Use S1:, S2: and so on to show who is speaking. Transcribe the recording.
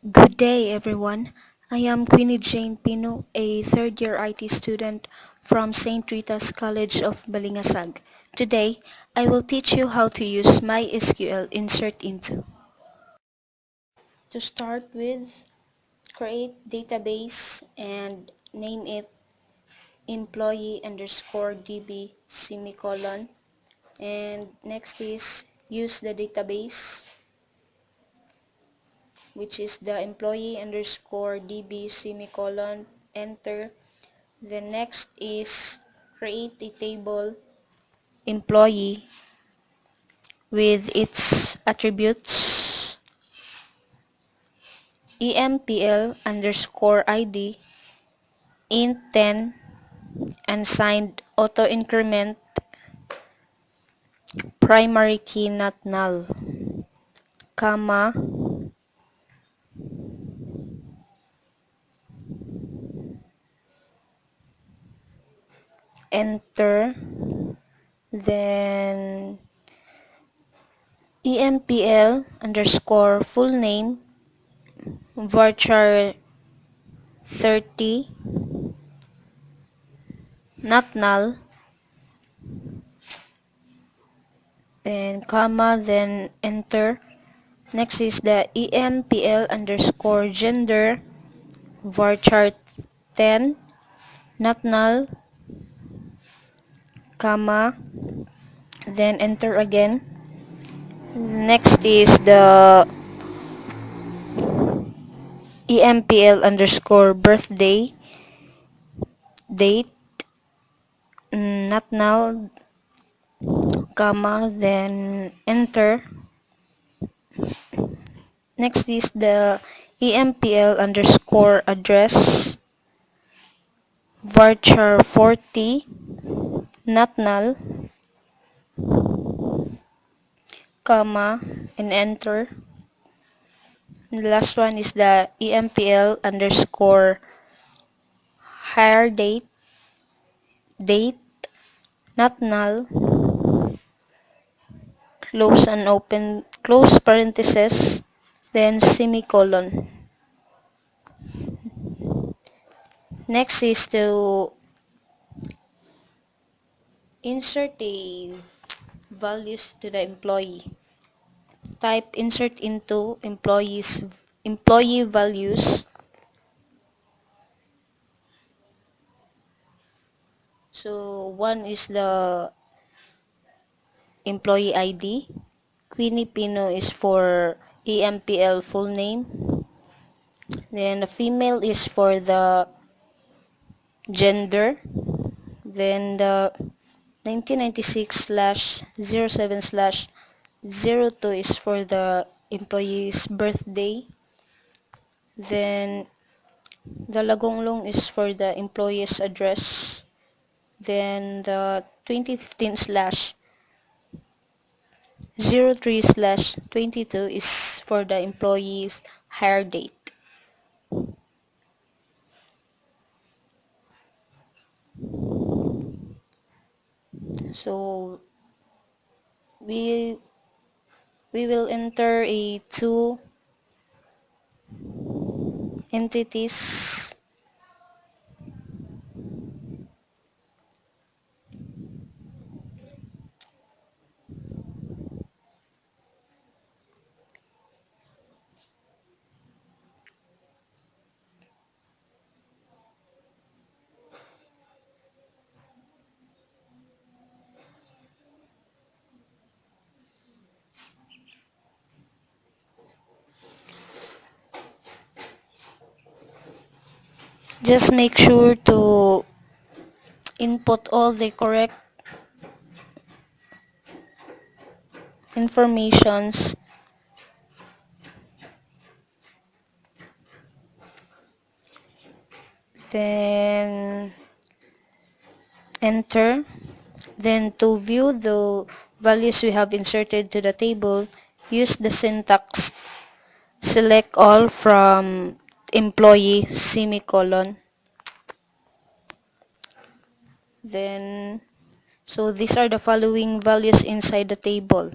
S1: Good day, everyone. I am Queenie Jane Pino, a third-year IT student from St. Rita's College of Balingasag. Today, I will teach you how to use MySQL Insert Into. To start with, create database and name it employee underscore DB semicolon. And next is use the database, which is the employee underscore DB semicolon, enter. The next is create a table employee with its attributes empl underscore id int 10 unsigned auto increment primary key not null comma enter, then empl underscore full name varchar 30 not null, then comma, then enter. Next is the empl underscore gender varchar 10 not null, comma, then enter again. Next is the empl underscore birthday date not null, comma, then enter. Next is the empl underscore address varchar 40 not null, comma, and enter. The last one is the empl underscore hire date not null, close and open close parenthesis, then semicolon. Next is to insert a values to the employee. Type insert into employee values. So one is the employee ID. Queenie Pino is for EMPL full name. Then the female is for the gender. Then the 1996/07/02 is for the employee's birthday. Then the lagonglong is for the employee's address. Then the 2015/03/22 is for the employee's hire date. So we will enter a two entities. Just make sure to input all the correct informations. Then enter. Then to view the values we have inserted to the table, use the syntax select all from employee semicolon. Then so these are the following values inside the table.